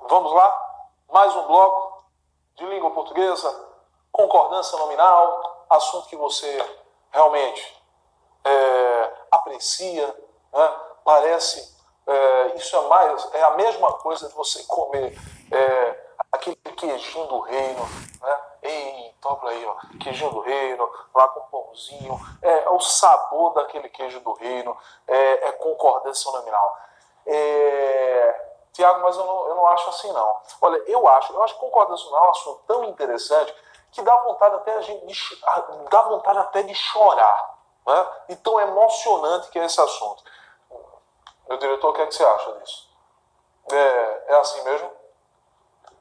Vamos lá? Mais um bloco de língua portuguesa, concordância nominal, assunto que você realmente aprecia, né? Parece, isso é a mesma coisa de você comer aquele queijinho do reino, né? Eita, olha aí, ó, queijinho do reino, lá com pãozinho, é o sabor daquele queijo do reino, é concordância nominal. Tiago, mas eu não acho assim, não. Olha, eu acho que concordância nominal é um assunto tão interessante que dá vontade até de chorar, né? E tão emocionante que é esse assunto. Meu diretor, o que é que você acha disso? É assim mesmo?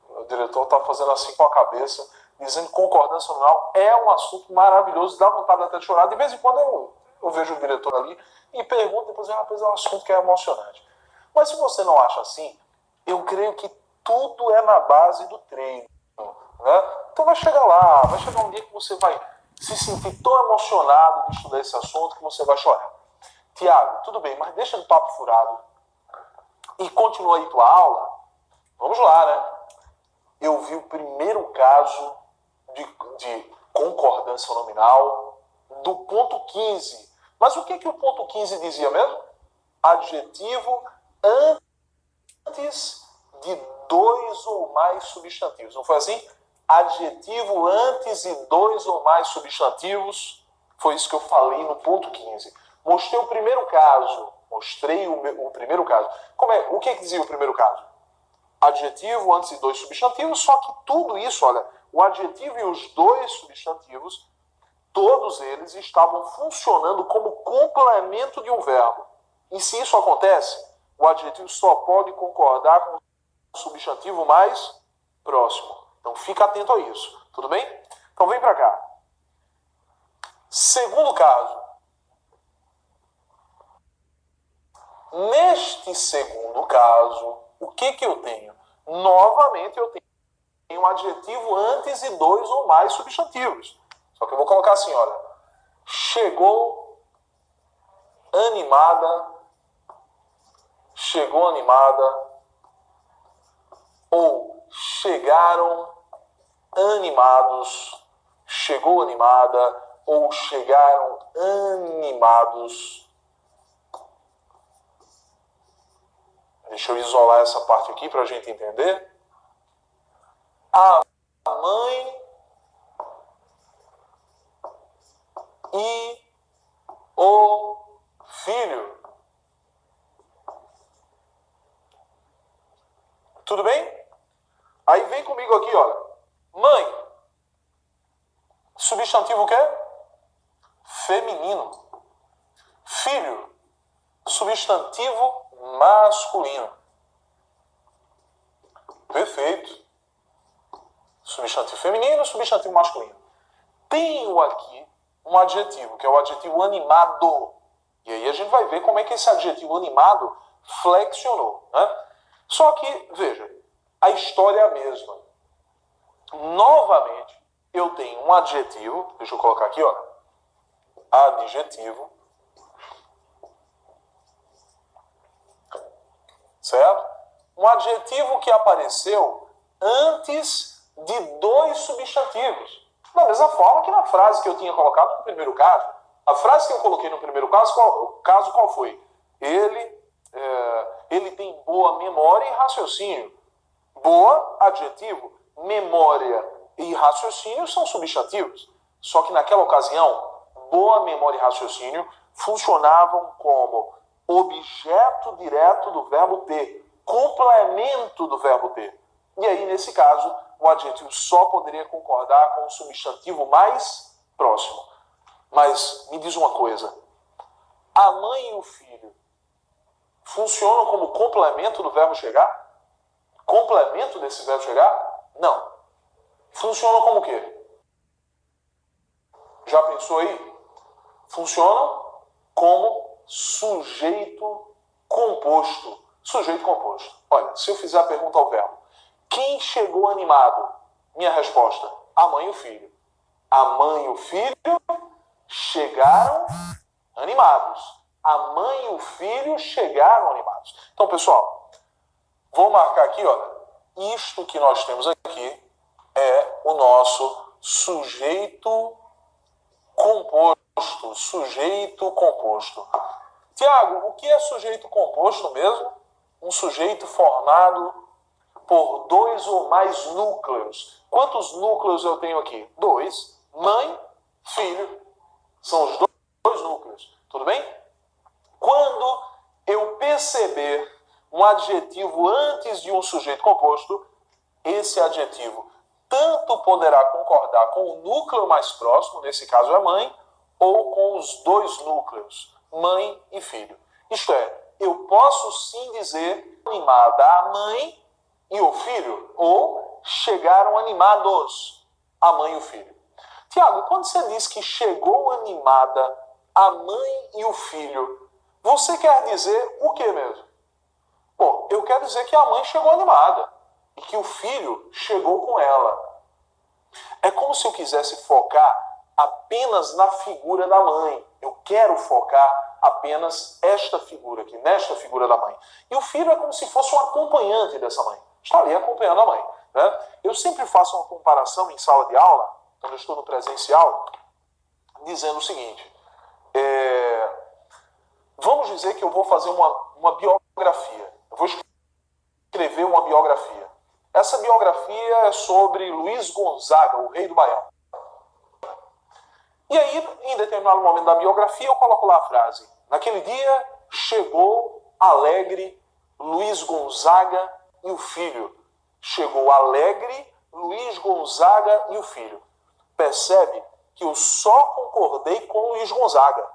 O diretor está fazendo assim com a cabeça, dizendo que concordância nominal é um assunto maravilhoso, dá vontade até de chorar. De vez em quando eu vejo o diretor ali e pergunto, depois é um assunto que é emocionante. Mas se você não acha assim, eu creio que tudo é na base do treino, né? Então vai chegar um dia que você vai se sentir tão emocionado de estudar esse assunto que você vai chorar. Tiago, tudo bem, mas deixa de papo furado e continua aí tua aula. Vamos lá, né? Eu vi o primeiro caso de concordância nominal do ponto 15. Mas o que o ponto 15 dizia mesmo? Adjetivo antes de dois ou mais substantivos. Não foi assim? Adjetivo antes de dois ou mais substantivos. Foi isso que eu falei no ponto 15. Mostrei o primeiro caso. O primeiro caso. O que dizia o primeiro caso? Adjetivo antes de dois substantivos, só que tudo isso, olha, o adjetivo e os dois substantivos, todos eles estavam funcionando como complemento de um verbo. E se isso acontece, o adjetivo só pode concordar com o substantivo mais próximo. Então fica atento a isso, tudo bem? Então vem para cá. Segundo caso. Neste segundo caso, o que eu tenho? Novamente eu tenho um adjetivo antes de dois ou mais substantivos. Só que eu vou colocar assim, olha. Chegou animada, ou chegaram animados, chegou animada, ou chegaram animados. Deixa eu isolar essa parte aqui para a gente entender. A mãe e o filho. Tudo bem? Aí vem comigo aqui, olha. Mãe. Substantivo o quê? Feminino. Filho. Substantivo masculino. Perfeito. Substantivo feminino, substantivo masculino. Tenho aqui um adjetivo, que é o adjetivo animado. E aí a gente vai ver como é que esse adjetivo animado flexionou, né? Só que, veja, a história é a mesma. Novamente, eu tenho um adjetivo, deixa eu colocar aqui, ó. Adjetivo. Certo? Um adjetivo que apareceu antes de dois substantivos. Da mesma forma que na frase que eu tinha colocado no primeiro caso. A frase que eu coloquei no primeiro caso, qual foi? Ele tem boa memória e raciocínio. Boa, adjetivo. Memória e raciocínio são substantivos. Só que naquela ocasião, boa memória e raciocínio funcionavam como objeto direto do verbo ter, complemento do verbo ter. E aí, nesse caso, o adjetivo só poderia concordar com o substantivo mais próximo. Mas me diz uma coisa, a mãe e o filho funcionam como complemento do verbo chegar? Complemento desse verbo chegar? Não. Funcionam como o quê? Já pensou aí? Funcionam como sujeito composto. Sujeito composto. Olha, se eu fizer a pergunta ao verbo, quem chegou animado? Minha resposta, a mãe e o filho. A mãe e o filho chegaram animados. A mãe e o filho chegaram animados. Então, pessoal, vou marcar aqui, olha, isto que nós temos aqui é o nosso sujeito composto. Sujeito composto. Tiago, o que é sujeito composto mesmo? Um sujeito formado por dois ou mais núcleos. Quantos núcleos eu tenho aqui? Dois. Mãe, filho. São os dois núcleos. Tudo bem? Quando eu perceber um adjetivo antes de um sujeito composto, esse adjetivo tanto poderá concordar com o núcleo mais próximo, nesse caso é mãe, ou com os dois núcleos, mãe e filho. Isto é, eu posso sim dizer animada a mãe e o filho, ou chegaram animados a mãe e o filho. Tiago, quando você diz que chegou animada a mãe e o filho, você quer dizer o que mesmo? Bom, eu quero dizer que a mãe chegou animada e que o filho chegou com ela. É como se eu quisesse focar apenas na figura da mãe. Eu quero focar apenas esta figura aqui, nesta figura da mãe. E o filho é como se fosse um acompanhante dessa mãe. Está ali acompanhando a mãe. Né? Eu sempre faço uma comparação em sala de aula, quando eu estou no presencial, dizendo o seguinte. Vamos dizer que eu vou fazer uma biografia. Eu vou escrever uma biografia. Essa biografia é sobre Luiz Gonzaga, o rei do Baião. E aí, em determinado momento da biografia, eu coloco lá a frase: naquele dia chegou alegre Luiz Gonzaga e o filho. Chegou alegre Luiz Gonzaga e o filho. Percebe que eu só concordei com Luiz Gonzaga.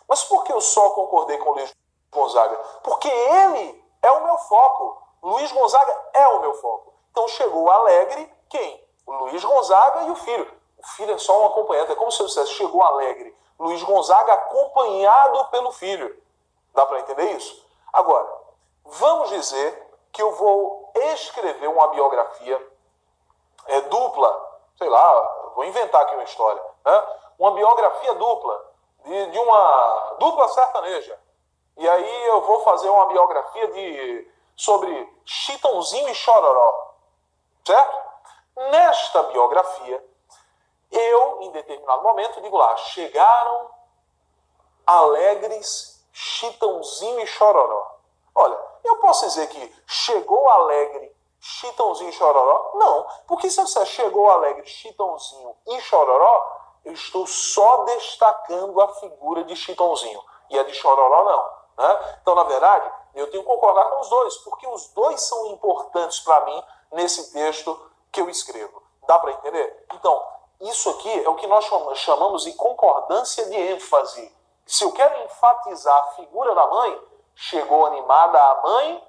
Mas por que eu só concordei com Luiz Gonzaga? Porque ele é o meu foco. Luiz Gonzaga é o meu foco. Então chegou alegre quem? O Luiz Gonzaga e o filho. O filho é só um acompanhante. É como se eu dissesse, chegou alegre Luiz Gonzaga acompanhado pelo filho. Dá para entender isso? Agora, vamos dizer que eu vou escrever uma biografia dupla. Sei lá, vou inventar aqui uma história. Né? Uma biografia dupla. De uma dupla sertaneja. E aí eu vou fazer uma biografia sobre Chitãozinho e Chororó. Certo? Nesta biografia, eu, em determinado momento, digo lá, chegaram alegres Chitãozinho e Chororó. Olha, eu posso dizer que chegou alegre Chitãozinho e Chororó? Não, porque se eu disser chegou alegre Chitãozinho e Chororó, eu estou só destacando a figura de Chitãozinho. E a de Chororó não. Né? Então, na verdade, eu tenho que concordar com os dois, porque os dois são importantes para mim nesse texto que eu escrevo. Dá para entender? Então, isso aqui é o que nós chamamos de concordância de ênfase. Se eu quero enfatizar a figura da mãe, chegou animada a mãe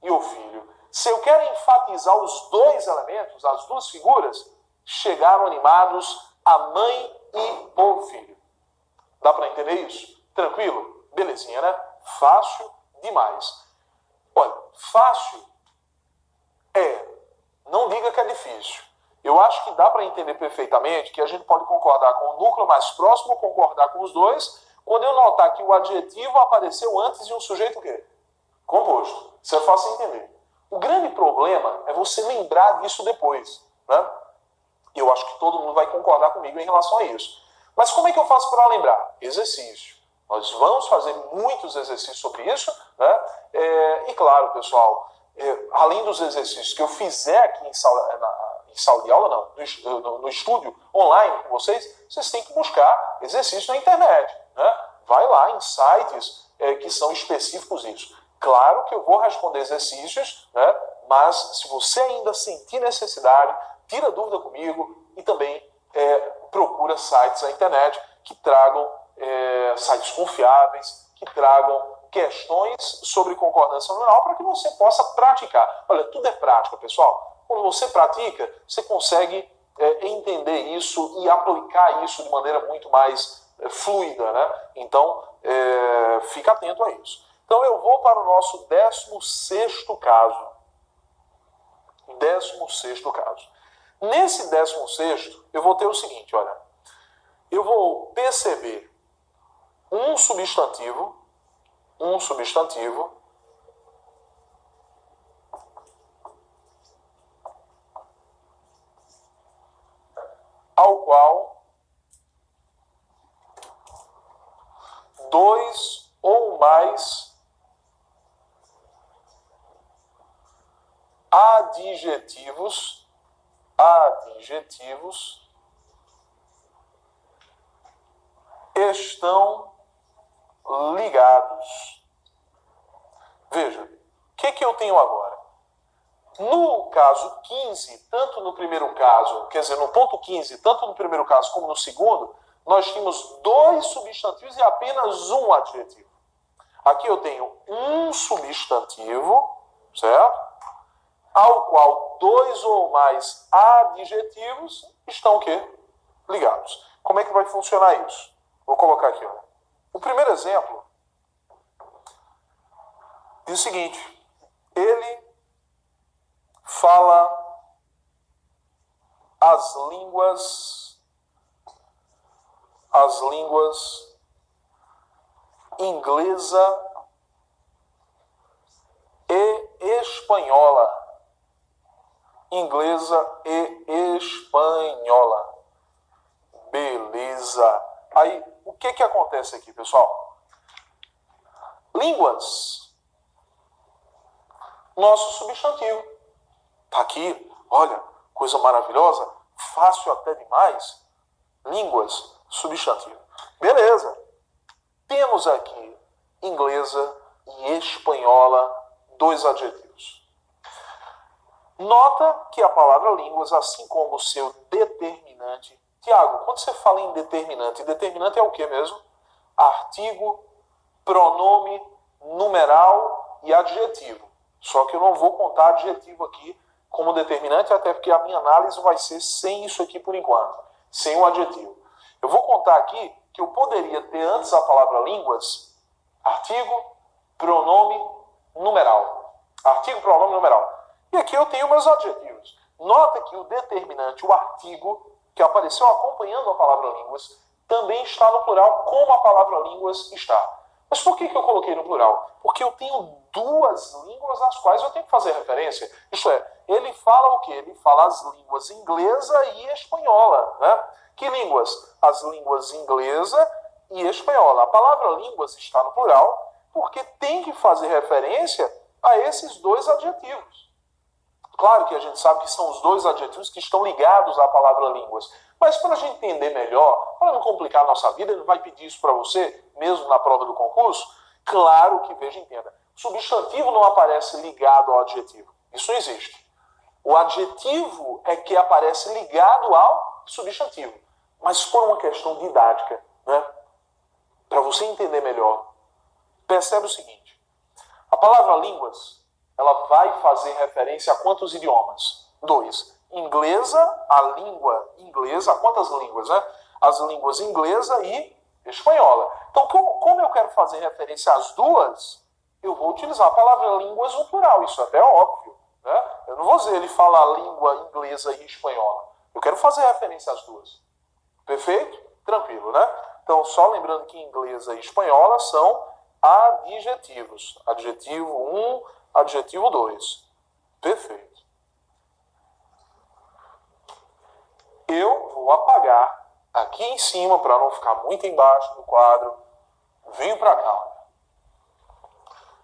e o filho. Se eu quero enfatizar os dois elementos, as duas figuras, chegaram animados a mãe e o filho. Dá para entender isso? Tranquilo? Belezinha, né? Fácil demais. Olha, fácil não diga que é difícil. Eu acho que dá para entender perfeitamente que a gente pode concordar com o núcleo mais próximo, concordar com os dois, quando eu notar que o adjetivo apareceu antes de um sujeito o quê? Composto. Isso é fácil de entender. O grande problema é você lembrar disso depois. Né? Eu acho que todo mundo vai concordar comigo em relação a isso. Mas como é que eu faço para lembrar? Exercício. Nós vamos fazer muitos exercícios sobre isso. Né? E claro, pessoal, além dos exercícios que eu fizer aqui em sala de aula, não, no estúdio online com vocês têm que buscar exercícios na internet. Né? Vai lá em sites que são específicos disso. Claro que eu vou responder exercícios, né? Mas se você ainda sentir necessidade, tira dúvida comigo e também procura sites na internet que tragam sites confiáveis, que tragam questões sobre concordância nominal para que você possa praticar. Olha, tudo é prática, pessoal. Quando você pratica, você consegue entender isso e aplicar isso de maneira muito mais fluida, né? Então, fica atento a isso. Então, eu vou para o nosso 16º caso. 16º caso. Nesse 16º, eu vou ter o seguinte, olha. Eu vou perceber um substantivo adjetivos estão ligados. Veja, o que eu tenho agora? No caso 15, tanto no primeiro caso, quer dizer, no ponto 15, tanto no primeiro caso como no segundo, nós tínhamos 2 substantivos e apenas um adjetivo. Aqui eu tenho um substantivo, certo? Ao qual 2 ou mais adjetivos estão o quê? Ligados. Como é que vai funcionar isso? Vou colocar aqui, ó. O primeiro exemplo diz o seguinte: ele fala as línguas inglesa e espanhola. Inglesa e espanhola. Beleza. Aí, o que acontece aqui, pessoal? Línguas. Nosso substantivo. Tá aqui, olha, coisa maravilhosa, fácil até demais. Línguas, substantivo. Beleza. Temos aqui inglesa e espanhola, 2 adjetivos. Nota que a palavra línguas, assim como o seu determinante... Tiago, quando você fala em determinante, determinante é o que mesmo? Artigo, pronome, numeral e adjetivo. Só que eu não vou contar adjetivo aqui como determinante, até porque a minha análise vai ser sem isso aqui por enquanto, sem o adjetivo. Eu vou contar aqui que eu poderia ter antes a palavra línguas, artigo, pronome, numeral. Artigo, pronome, numeral. E aqui eu tenho meus adjetivos. Nota que o determinante, o artigo, que apareceu acompanhando a palavra línguas, também está no plural, como a palavra línguas está. Mas por que eu coloquei no plural? Porque eu tenho 2 línguas às quais eu tenho que fazer referência. Isto é, ele fala o quê? Ele fala as línguas inglesa e espanhola, né? Que línguas? As línguas inglesa e espanhola. A palavra línguas está no plural porque tem que fazer referência a esses 2 adjetivos. Claro que a gente sabe que são os 2 adjetivos que estão ligados à palavra línguas. Mas para a gente entender melhor, para não complicar a nossa vida, ele vai pedir isso para você, mesmo na prova do concurso? Claro que, veja e entenda. Substantivo não aparece ligado ao adjetivo. Isso não existe. O adjetivo é que aparece ligado ao substantivo. Mas por uma questão didática, né? Para você entender melhor, percebe o seguinte. A palavra línguas, ela vai fazer referência a quantos idiomas? 2. Inglesa, a língua inglesa, quantas línguas, né? As línguas inglesa e espanhola. Então, como eu quero fazer referência às 2, eu vou utilizar a palavra línguas no plural. Isso até é óbvio, né? Eu não vou dizer ele fala a língua inglesa e espanhola. Eu quero fazer referência às 2. Perfeito? Tranquilo, né? Então, só lembrando que inglesa e espanhola são adjetivos. Adjetivo 1, adjetivo 2. Perfeito. Eu vou apagar aqui em cima para não ficar muito embaixo do quadro. Venho para cá.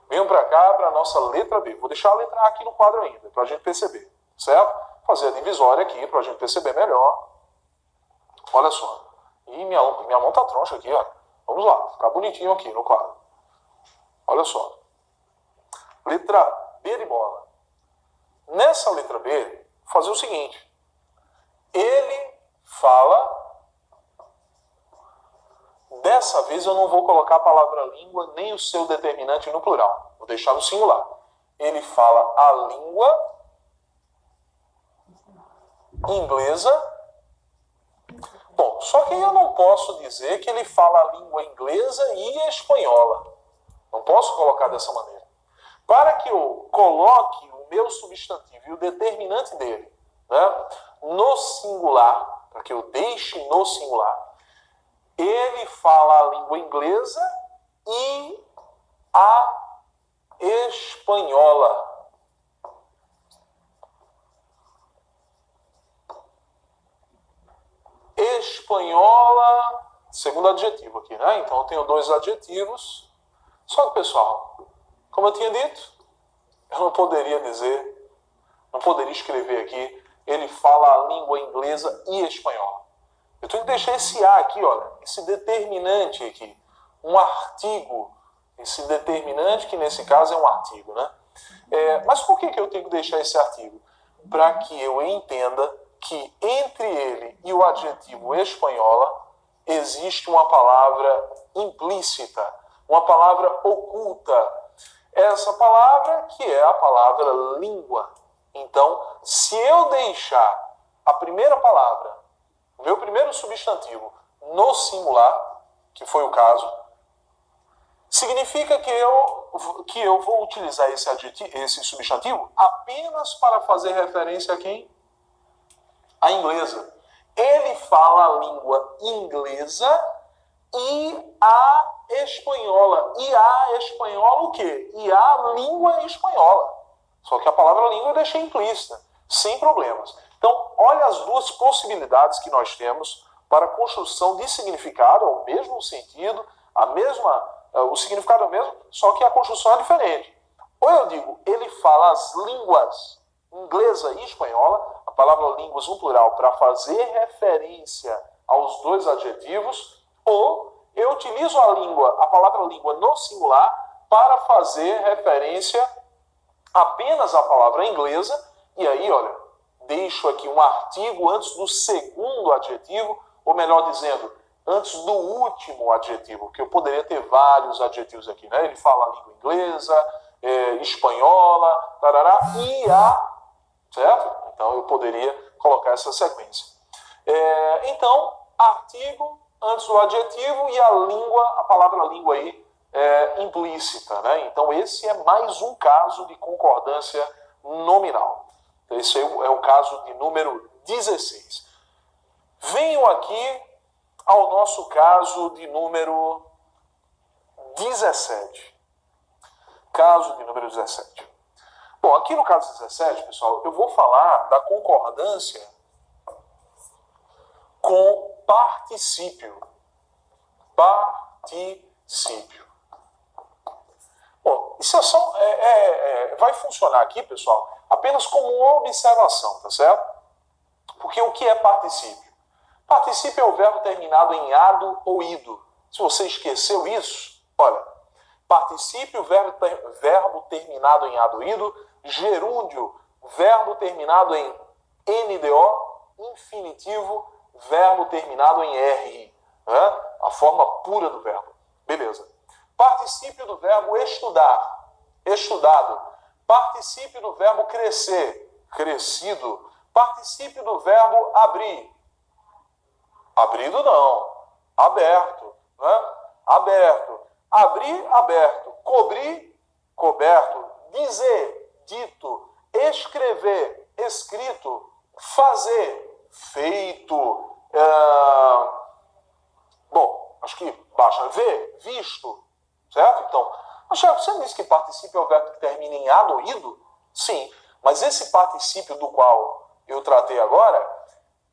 Venho para cá para a nossa letra B. Vou deixar a letra A aqui no quadro ainda, para a gente perceber. Certo? Fazer a divisória aqui para a gente perceber melhor. Olha só. E minha mão tá troncha aqui, ó. Vamos lá. Ficar bonitinho aqui no quadro. Olha só. Letra B de bola. Nessa letra B, vou fazer o seguinte. Ele fala... Dessa vez eu não vou colocar a palavra língua nem o seu determinante no plural. Vou deixar no singular. Ele fala a língua inglesa. Bom, só que eu não posso dizer que ele fala a língua inglesa e espanhola. Não posso colocar dessa maneira. Para que eu coloque o meu substantivo e o determinante dele, né, no singular, para que eu deixe no singular, ele fala a língua inglesa e a espanhola. Espanhola, segundo adjetivo aqui, né? Então eu tenho 2 adjetivos. Só que, pessoal, como eu tinha dito, eu não poderia dizer Não poderia escrever aqui, ele fala a língua inglesa e espanhola. Eu tenho que deixar esse A aqui, olha, esse determinante aqui, um artigo, esse determinante que nesse caso é um artigo, né? Mas por que eu tenho que deixar esse artigo? Para que eu entenda que entre ele e o adjetivo espanhola existe uma palavra implícita, uma palavra oculta. Essa palavra que é a palavra língua. Então, se eu deixar a primeira palavra, o meu primeiro substantivo, no singular, que foi o caso, significa que eu vou utilizar esse substantivo apenas para fazer referência a quem? A inglesa. Ele fala a língua inglesa e a espanhola. E a espanhola o quê? E a língua espanhola. Só que a palavra língua eu deixei implícita, sem problemas. Então, olha as duas possibilidades que nós temos para a construção de significado, ao mesmo sentido, o significado é o mesmo, só que a construção é diferente. Ou eu digo, ele fala as línguas inglesa e espanhola, a palavra línguas no plural, para fazer referência aos dois adjetivos, ou eu utilizo a palavra língua no singular para fazer referência apenas à palavra inglesa, e aí, olha, deixo aqui um artigo antes do segundo adjetivo, ou melhor dizendo, antes do último adjetivo, porque eu poderia ter vários adjetivos aqui, né? Ele fala a língua inglesa, espanhola, tarará, e a, certo? Então eu poderia colocar essa sequência. Então, artigo antes do adjetivo e a palavra língua aí implícita, né? Então esse é mais um caso de concordância nominal. Então, esse é o caso de número 16. Venho aqui ao nosso caso de número 17. Caso de número 17. Bom, aqui no caso 17, pessoal, eu vou falar da concordância com particípio. Particípio. Bom, isso vai funcionar aqui, pessoal, apenas como uma observação, tá certo? Porque o que é particípio? Particípio é o verbo terminado em ado ou ido. Se você esqueceu isso, olha, particípio, verbo terminado em ado ou ido, gerúndio, verbo terminado em NDO, infinitivo, verbo terminado em R, né? A forma pura do verbo. Beleza. Particípio do verbo estudar, estudado. Particípio do verbo crescer, crescido. Particípio do verbo abrir, abrido não, aberto, né? Aberto. Abrir, aberto. Cobrir, coberto. Dizer, dito. Escrever, escrito. Fazer, feito. Bom, acho que basta. Ver, visto. Certo? Então, Michel, você disse que particípio é o verbo que termina em ado ou ido? Sim, mas esse particípio do qual eu tratei agora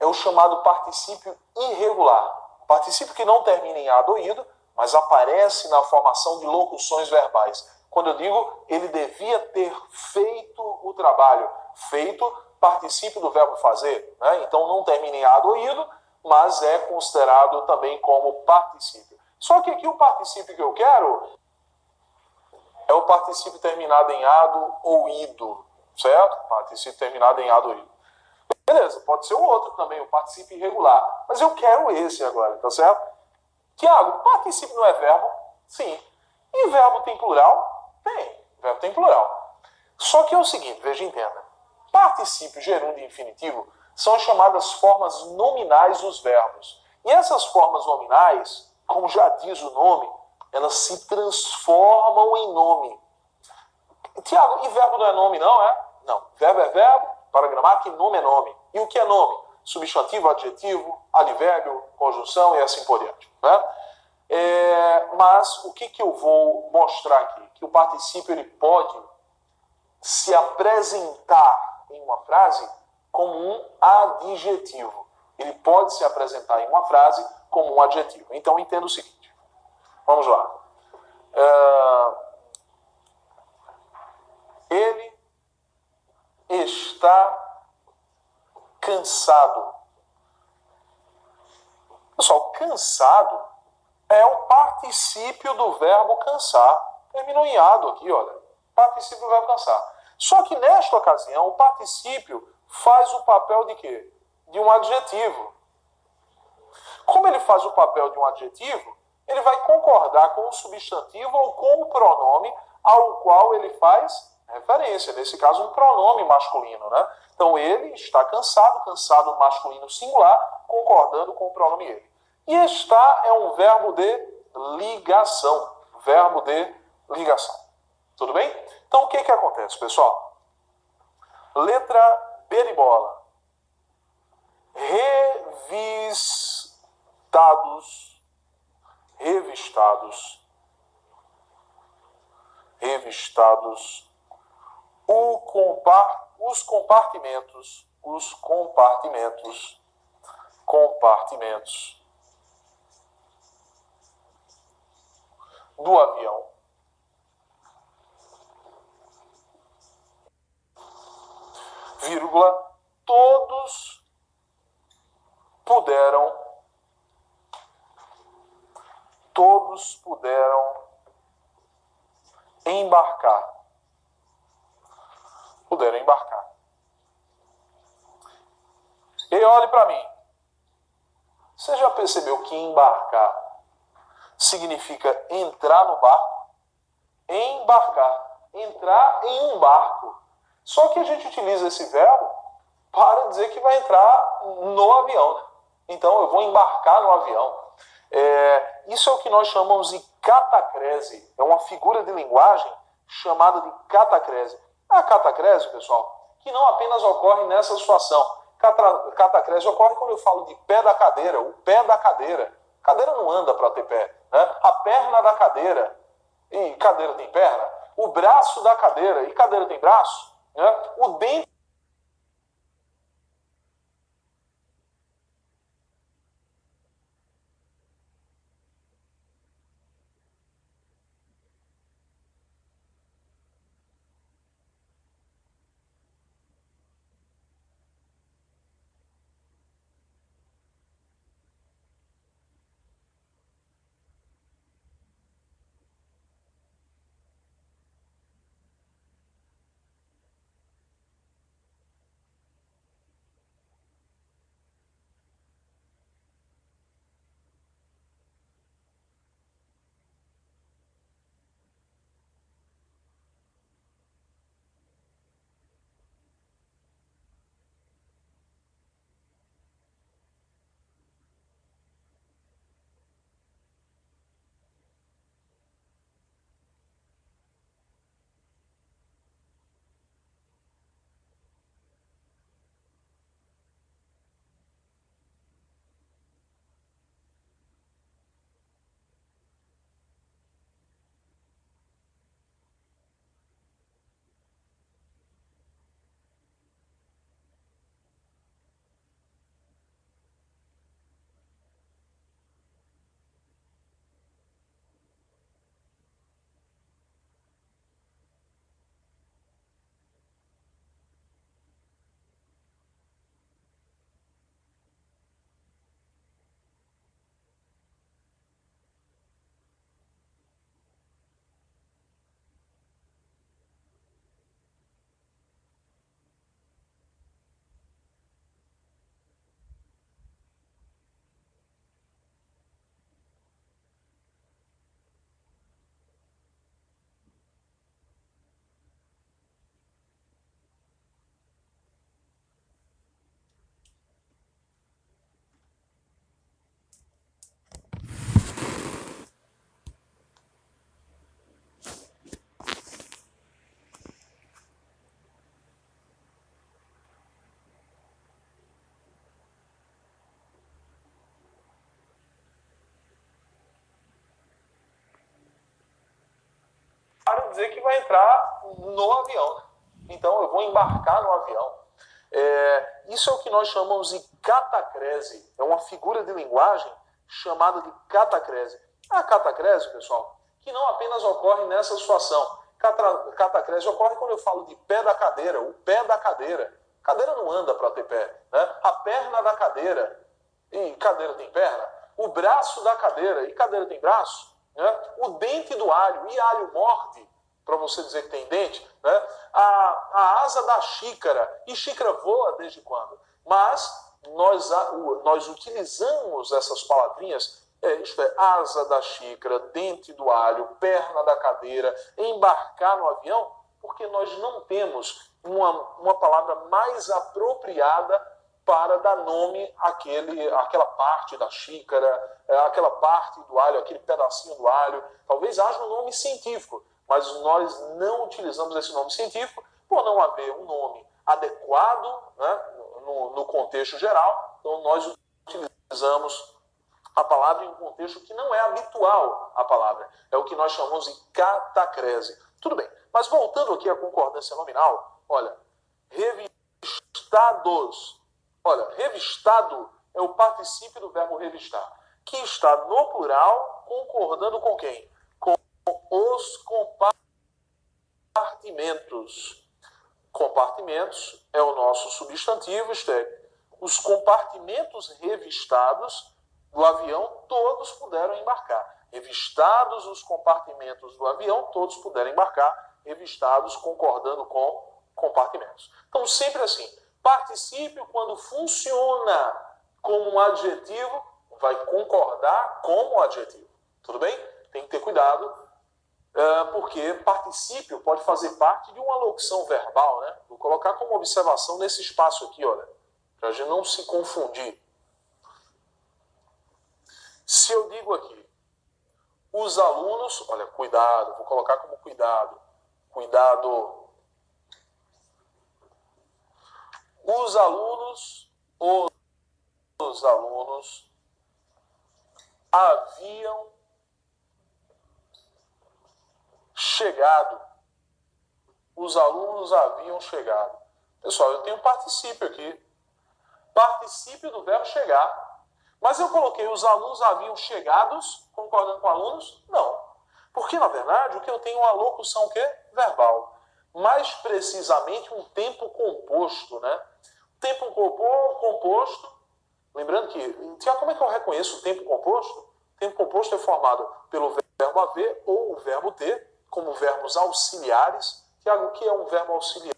é o chamado particípio irregular. Particípio que não termina em ado ou ido, mas aparece na formação de locuções verbais. Quando eu digo, ele devia ter feito o trabalho. Feito, particípio do verbo fazer, né? Então não termina em ado ou ido, mas é considerado também como particípio. Só que aqui o particípio que eu quero é o particípio terminado em ado ou ido, certo? Particípio terminado em ado ou ido. Beleza, pode ser o outro também, o particípio irregular. Mas eu quero esse agora, tá certo? Tiago, particípio não é verbo? Sim. E verbo tem plural? Tem. Verbo tem plural. Só que é o seguinte, veja e entenda. Particípio, gerúndio e infinitivo são as chamadas formas nominais dos verbos. E essas formas nominais, como já diz o nome, elas se transformam em nome. Tiago, e verbo não é nome não, é? Não. Verbo é verbo, para gramática, e nome é nome. E o que é nome? Substantivo, adjetivo, advérbio, conjunção e assim por diante. Né? Mas o que eu vou mostrar aqui? Que o particípio ele pode se apresentar em uma frase como um adjetivo. Ele pode se apresentar em uma frase como um adjetivo. Então entenda o seguinte. Vamos lá. Ele está cansado. Pessoal, cansado é o particípio do verbo cansar. Terminou em ado aqui, olha. Particípio do verbo cansar. Só que nesta ocasião, o particípio faz o papel de quê? De um adjetivo. Como ele faz o papel de um adjetivo, ele vai concordar com o substantivo ou com o pronome ao qual ele faz referência. Nesse caso, um pronome masculino, né? Então, ele está cansado, cansado masculino singular, concordando com o pronome ele. E está é um verbo de ligação. Verbo de ligação. Tudo bem? Então, o que acontece, pessoal? Letra B de bola. Revistados. Os compartimentos do avião. Vírgula, todos puderam embarcar. E olhe para mim. Você já percebeu que embarcar significa entrar no barco? Embarcar. Entrar em um barco. Só que a gente utiliza esse verbo para dizer que vai entrar no avião, né? Então, eu vou embarcar no avião. Isso é o que nós chamamos de catacrese. É uma figura de linguagem chamada de catacrese. A catacrese, pessoal, que não apenas ocorre nessa situação. Catacrese ocorre quando eu falo de pé da cadeira, o pé da cadeira. A cadeira não anda para ter pé, né? A perna da cadeira. E cadeira tem perna? O braço da cadeira. E cadeira tem braço? Né? O dente. Para dizer que vai entrar no avião, né? Então, eu vou embarcar no avião. Isso é o que nós chamamos de catacrese. É uma figura de linguagem chamada de catacrese. A catacrese, pessoal, que não apenas ocorre nessa situação. Catacrese ocorre quando eu falo de pé da cadeira, o pé da cadeira. Cadeira não anda para ter pé, né? A perna da cadeira, e cadeira tem perna. O braço da cadeira, e cadeira tem braço. Né? O dente do alho, e alho morde, para você dizer que tem dente. Né? A asa da xícara, e xícara voa desde quando? Mas nós utilizamos essas palavrinhas, isto é, asa da xícara, dente do alho, perna da cadeira, embarcar no avião, porque nós não temos uma palavra mais apropriada para dar nome àquela parte da xícara, aquela parte do alho, aquele pedacinho do alho. Talvez haja um nome científico, mas nós não utilizamos esse nome científico por não haver um nome adequado, né, no contexto geral. Então nós utilizamos a palavra em um contexto que não é habitual à palavra. É o que nós chamamos de catacrese. Tudo bem, mas voltando aqui à concordância nominal, olha, revistados. Olha, revistado é o particípio do verbo revistar, que está no plural concordando com quem? Com os compartimentos. Compartimentos é o nosso substantivo, isto é, os compartimentos revistados do avião, todos puderam embarcar. Revistados os compartimentos do avião, todos puderam embarcar. Revistados concordando com compartimentos. Então, sempre assim, particípio, quando funciona como um adjetivo, vai concordar com o adjetivo. Tudo bem? Tem que ter cuidado, porque particípio pode fazer parte de uma locução verbal, né? Vou colocar como observação nesse espaço aqui, olha, para a gente não se confundir. Se eu digo aqui, os alunos, olha, cuidado, vou colocar como cuidado, os alunos haviam chegado. Os alunos haviam chegado. Pessoal, eu tenho um particípio aqui. Particípio do verbo chegar. Mas eu coloquei os alunos haviam chegados, concordando com alunos? Não. Porque, na verdade, o que eu tenho é uma locução o quê? Verbal. Mais precisamente um tempo composto, né? Tempo composto, lembrando que, Tiago, como é que eu reconheço o tempo composto? O tempo composto é formado pelo verbo haver ou o verbo ter, como verbos auxiliares. Tiago, o que é um verbo auxiliar?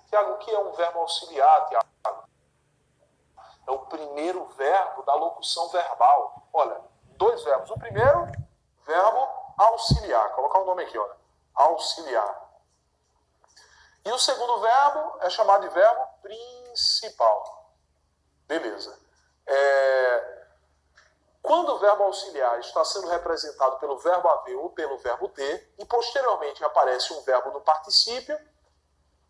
Tiago, o que é um verbo auxiliar, Tiago? É o primeiro verbo da locução verbal. Olha, dois verbos. O primeiro, verbo auxiliar. Colocar o nome aqui, olha. Auxiliar. E o segundo verbo é chamado de verbo principal. Beleza. Quando o verbo auxiliar está sendo representado pelo verbo haver ou pelo verbo ter, e posteriormente aparece um verbo no particípio,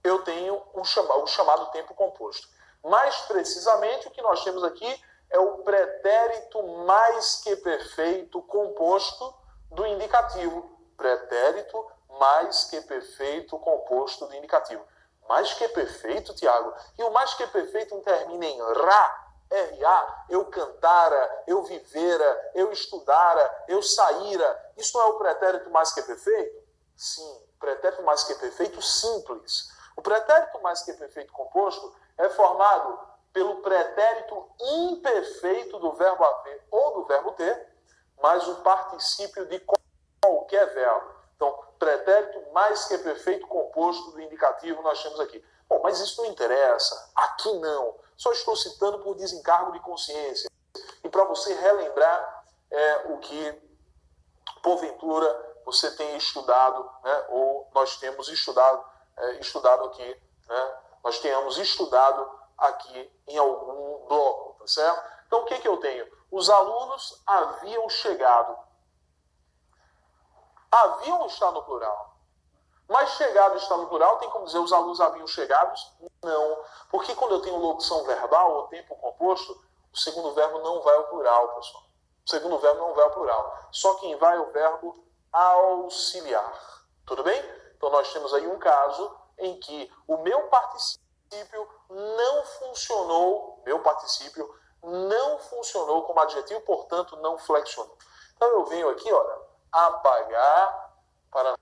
eu tenho o chamado tempo composto. Mais precisamente, o que nós temos aqui é o pretérito mais que perfeito composto do indicativo. Pretérito mais que perfeito composto do indicativo. Mais que perfeito, Tiago? E o mais que perfeito termina em ra, R-A, eu cantara, eu vivera, eu estudara, eu saíra. Isso não é o pretérito mais que perfeito? Sim, pretérito mais que perfeito simples. O pretérito mais que perfeito composto é formado pelo pretérito imperfeito do verbo haver ou do verbo ter, mais o particípio de qualquer verbo. Então, pretérito mais que perfeito composto do indicativo nós temos aqui. Bom, mas isso não interessa. Aqui não. Só estou citando por desencargo de consciência. E para você relembrar o que, porventura, você tem estudado, né, ou nós temos estudado aqui, né, nós tenhamos estudado aqui em algum bloco, tá certo? Então, o que eu tenho? Os alunos haviam chegado. Haviam está no plural. Mas chegado está no plural, tem como dizer os alunos haviam chegados? Não. Porque quando eu tenho locução verbal ou tempo composto, o segundo verbo não vai ao plural, pessoal. O segundo verbo não vai ao plural. Só quem vai é o verbo auxiliar. Tudo bem? Então nós temos aí um caso em que o meu particípio não funcionou, como adjetivo, portanto não flexionou. Então eu venho aqui, olha, apagar para